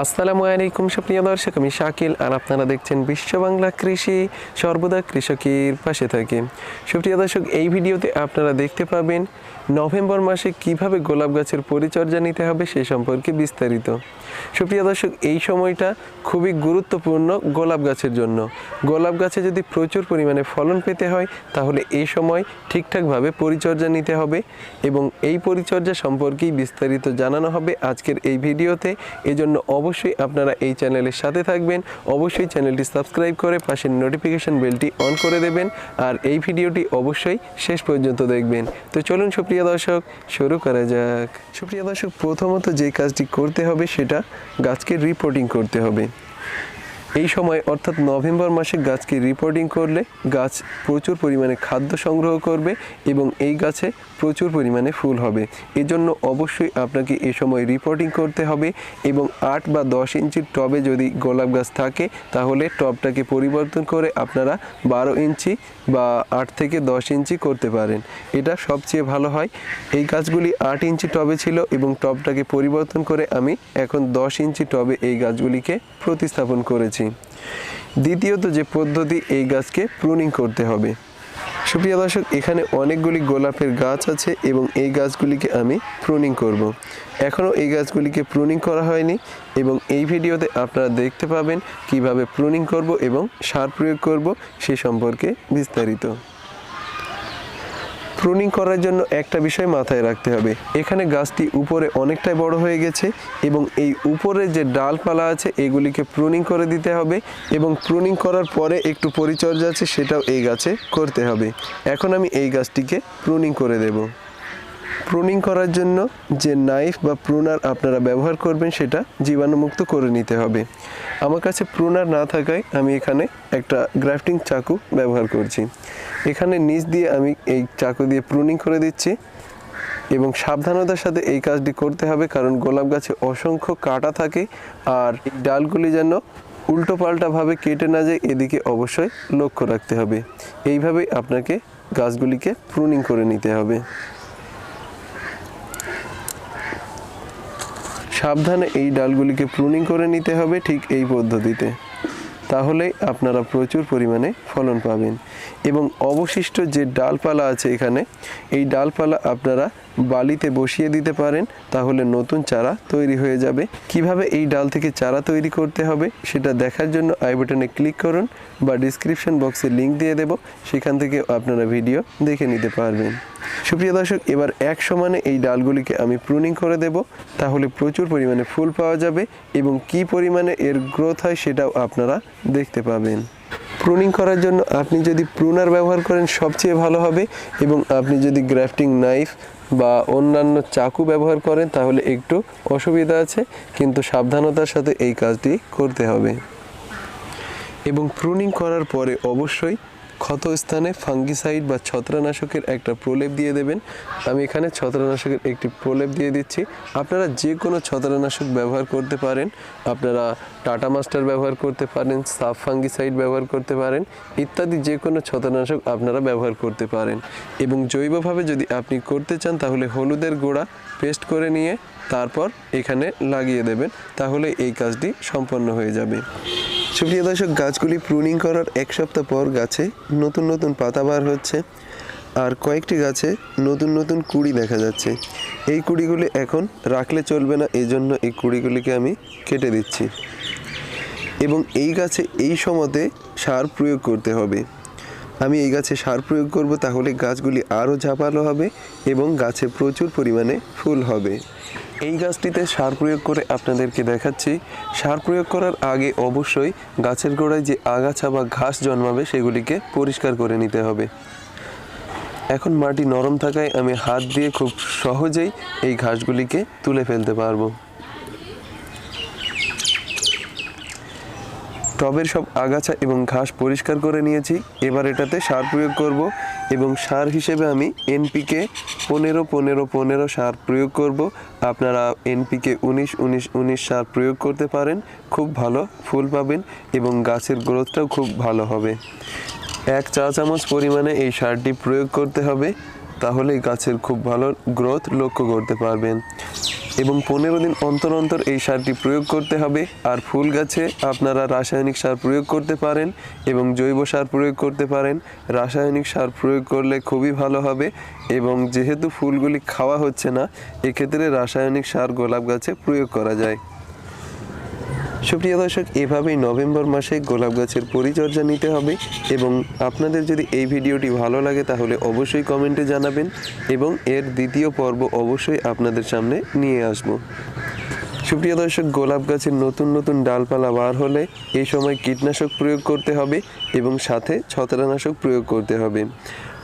আসসালামু আলাইকুম সুপ্রিয় দর্শক, আমি শাকিল আর আপনারা দেখছেন বিশ্ব বাংলা কৃষি, সর্বদা কৃষকের পাশে থাকে। সুপ্রিয় দর্শক, এই ভিডিওতে আপনারা দেখতে পাবেন নভেম্বর মাসে কিভাবে গোলাপ গাছের পরিচর্যা নিতে হবে সে সম্পর্কে বিস্তারিত। সুপ্রিয় দর্শক, এই সময়টা খুবই গুরুত্বপূর্ণ গোলাপ গাছের জন্য। গোলাপ গাছে যদি প্রচুর পরিমাণে ফলন পেতে হয় তাহলে এই সময় ঠিকঠাকভাবে পরিচর্যা নিতে হবে এবং এই পরিচর্যা সম্পর্কেই বিস্তারিত জানানো হবে আজকের এই ভিডিওতে। এজন্য অবশ্যই আপনারা এই চ্যানেলের সাথে থাকবেন, অবশ্যই চ্যানেলটি সাবস্ক্রাইব করে পাশের নোটিফিকেশন বেলটি অন করে দেবেন আর এই ভিডিওটি অবশ্যই শেষ পর্যন্ত দেখবেন। তো চলুন সুপ্রিয় দর্শক, শুরু করা যাক। সুপ্রিয় দর্শক, প্রথমত যে কাজটি করতে হবে সেটা গাছকে রিপোর্টিং করতে হবে। এই সময় অর্থাৎ নভেম্বর মাসে গাছকে রিপোর্টিং করলে গাছ প্রচুর পরিমাণে খাদ্য সংগ্রহ করবে এবং এই গাছে প্রচুর পরিমাণে ফুল হবে। এজন্য অবশ্যই আপনাকে এই সময় রিপোর্টিং করতে হবে এবং 8 বা 10 ইঞ্চির টবে যদি গোলাপ গাছ থাকে তাহলে টবটাকে পরিবর্তন করে আপনারা 12 ইঞ্চি বা 8 থেকে 10 ইঞ্চি করতে পারেন, এটা সবচেয়ে ভালো হয়। এই গাছগুলি 8 ইঞ্চি টবে ছিল এবং টবটাকে পরিবর্তন করে আমি এখন 10 ইঞ্চি টবে এই গাছগুলিকে প্রতিস্থাপন করেছি। দ্বিতীয়ত যে পদ্ধতি, এই গাছকে প্রুনিং করতে হবে। সুপ্রিয় দর্শক, এখানে অনেকগুলি গোলাপের গাছ আছে এবং এই গাছগুলিকে আমি প্রুনিং করব। এখনও এই গাছগুলিকে প্রুনিং করা হয়নি এবং এই ভিডিওতে আপনারা দেখতে পাবেন কিভাবে প্রুনিং করব এবং সার প্রয়োগ করব সে সম্পর্কে বিস্তারিত। প্রুনিং করার জন্য একটা বিষয় মাথায় রাখতে হবে, এখানে গাছটি উপরে অনেকটাই বড় হয়ে গেছে এবং এই উপরে যে ডালপালা আছে এগুলিকে প্রুনিং করে দিতে হবে এবং প্রুনিং করার পরে একটু পরিচর্যা আছে সেটাও এই গাছে করতে হবে। এখন আমি এই গাছটিকে প্রুনিং করে দেব। প্রুনিং করার জন্য যে নাইফ বা প্রুনার আপনারা ব্যবহার করবেন সেটা জীবাণুমুক্ত করে নিতে হবে। আমার কাছে প্রুনার না থাকায় আমি এখানে একটা গ্রাফটিং চাকু ব্যবহার করছি। এখানে নিচ দিয়ে আমি এই চাকু দিয়ে প্রুনিং করে দিচ্ছি এবং সাবধানতার সাথে এই কাজটি করতে হবে, কারণ গোলাপ গাছে অসংখ্য কাঁটা থাকে আর এই ডালগুলি যেন উল্টো পাল্টাভাবে কেটে না যায় এদিকে অবশ্যই লক্ষ্য রাখতে হবে। এইভাবেই আপনাকে গাছগুলিকে প্রুনিং করে নিতে হবে। সাবধানে এই ডালগুলিকে প্রুনিং করে নিতে হবে ঠিক এই পদ্ধতিতে, তাহলেই আপনারা প্রচুর পরিমাণে ফলন পাবেন। এবং অবশিষ্ট যে ডালপালা আছে এখানে, এই ডালপালা আপনারা বালিতে বসিয়ে দিতে পারেন, তাহলে নতুন চারা তৈরি হয়ে যাবে। কিভাবে এই ডাল থেকে চারা তৈরি করতে হবে সেটা দেখার জন্য আই বাটনে ক্লিক করুন বা ডিসক্রিপশন বক্সে লিঙ্ক দিয়ে দেব, সেখান থেকে আপনারা ভিডিও দেখে নিতে পারবেন। সুপ্রিয় দর্শক, এবার এক সমানে এই ডালগুলিকে আমি প্রুনিং করে দেব, তাহলে প্রচুর পরিমাণে ফুল পাওয়া যাবে এবং কি পরিমাণে এর গ্রোথ হয় সেটাও আপনারা দেখতে পাবেন। প্রুনিং করার জন্য আপনি যদি প্রুনার ব্যবহার করেন সবচেয়ে ভালো হবে এবং আপনি যদি গ্রাফটিং নাইফ বা অন্যান্য চাকু ব্যবহার করেন তাহলে একটু অসুবিধা আছে, কিন্তু সাবধানতার সাথে এই কাজটি করতে হবে। এবং প্রুনিং করার পরে অবশ্যই ক্ষত স্থানে ফাঙ্গিসাইড বা ছত্রাকনাশকের একটা প্রলেপ দিয়ে দেবেন। আমি এখানে ছত্রাকনাশকের একটি প্রলেপ দিয়ে দিচ্ছি। আপনারা যে কোনো ছত্রাকনাশক ব্যবহার করতে পারেন, আপনারা টাটা মাস্টার ব্যবহার করতে পারেন, সাব ফাঙ্গিসাইড ব্যবহার করতে পারেন, ইত্যাদি যে কোনো ছত্রাকনাশক আপনারা ব্যবহার করতে পারেন। এবং জৈবভাবে যদি আপনি করতে চান তাহলে হলুদের গুঁড়া পেস্ট করে নিয়ে তারপর এখানে লাগিয়ে দেবেন, তাহলে এই কাজটি সম্পন্ন হয়ে যাবে। সুপ্রিয় দর্শক, গাছগুলি প্রুনিং করার এক সপ্তাহ পর গাছে নতুন নতুন পাতা বার হচ্ছে আর কয়েকটি গাছে নতুন নতুন কুঁড়ি দেখা যাচ্ছে। এই কুঁড়িগুলি এখন রাখলে চলবে না, এই জন্য এই কুঁড়িগুলিকে আমি কেটে দিচ্ছি এবং এই গাছে এই সময়তে সার প্রয়োগ করতে হবে। আমি এই গাছে সার প্রয়োগ করব, তাহলে গাছগুলি আরও ঝাঁপালো হবে এবং গাছে প্রচুর পরিমাণে ফুল হবে। এই গাছটিতে সার প্রয়োগ করে আপনাদেরকে দেখাচ্ছি। সার প্রয়োগ করার আগে অবশ্যই গাছের গোড়ায় যে আগাছা বা ঘাস জন্মাবে সেগুলিকে পরিষ্কার করে নিতে হবে। এখন মাটি নরম থাকায় আমি হাত দিয়ে খুব সহজেই এই ঘাসগুলিকে তুলে ফেলতে পারবো। টবের সব আগাছা এবং ঘাস পরিষ্কার করে নিয়েছি। এবার এটাতে সার প্রয়োগ করব এবং সার হিসেবে আমি এনপিকে 15-15-15 সার প্রয়োগ করব। আপনারা এনপিকে 19-19-19 সার প্রয়োগ করতে পারেন, খুব ভালো ফুল পাবেন এবং গাছের গ্রোথটাও খুব ভালো হবে। 1 চা চামচ পরিমাণে এই সারটি প্রয়োগ করতে হবে, তাহলে গাছের খুব ভালো গ্রোথ লক্ষ্য করতে পারবেন। এবং 15 দিন অন্তর অন্তর এই সারটি প্রয়োগ করতে হবে। আর ফুল গাছে আপনারা রাসায়নিক সার প্রয়োগ করতে পারেন এবং জৈব সার প্রয়োগ করতে পারেন। রাসায়নিক সার প্রয়োগ করলে খুবই ভালো হবে এবং যেহেতু ফুলগুলি খাওয়া হচ্ছে না, এক্ষেত্রে রাসায়নিক সার গোলাপ গাছে প্রয়োগ করা যায়। সুপ্রিয় দর্শক, এভাবেই নভেম্বর মাসে গোলাপ গাছের পরিচর্যা নিতে হবে এবং আপনাদের যদি এই ভিডিওটি ভালো লাগে তাহলে অবশ্যই কমেন্টে জানাবেন এবং এর দ্বিতীয় পর্ব অবশ্যই আপনাদের সামনে নিয়ে আসব। সুপ্রিয় দর্শক, গোলাপ গাছের নতুন নতুন ডালপালা বার হলে এই সময় কীটনাশক প্রয়োগ করতে হবে এবং সাথে ছত্রাকনাশক প্রয়োগ করতে হবে।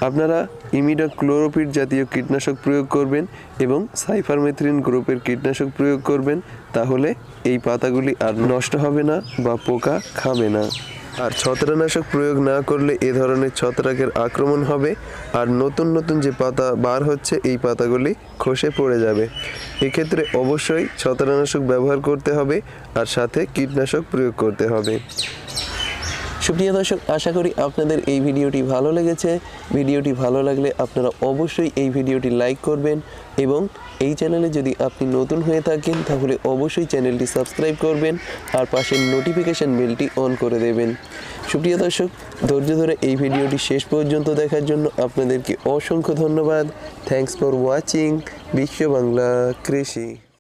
আপনারা ইমিডাক্লোরোপিড জাতীয় কীটনাশক প্রয়োগ করবেন এবং সাইপারমেথ্রিন গ্রুপের কীটনাশক প্রয়োগ করবেন, তাহলে এই পাতাগুলি আর নষ্ট হবে না বা পোকা খাবে না। আর ছত্রাকনাশক প্রয়োগ না করলে এ ধরনের ছত্রাকের আক্রমণ হবে আর নতুন নতুন যে পাতা বার হচ্ছে এই পাতাগুলি খসে পড়ে যাবে। এক্ষেত্রে অবশ্যই ছত্রাকনাশক ব্যবহার করতে হবে আর সাথে কীটনাশক প্রয়োগ করতে হবে। সুপ্রিয় দর্শক, আশা করি আপনাদের এই ভিডিওটি ভালো লেগেছে। ভিডিওটি ভালো লাগলে আপনারা অবশ্যই এই ভিডিওটি লাইক করবেন এবং এই চ্যানেলে যদি আপনি নতুন হয়ে থাকেন তাহলে অবশ্যই চ্যানেলটি সাবস্ক্রাইব করবেন আর পাশের নোটিফিকেশন বেলটি অন করে দেবেন। সুপ্রিয় দর্শক, ধৈর্য ধরে এই ভিডিওটি শেষ পর্যন্ত দেখার জন্য আপনাদেরকে অসংখ্য ধন্যবাদ। থ্যাঙ্কস ফর ওয়াচিং বিশ্ব বাংলা কৃষি।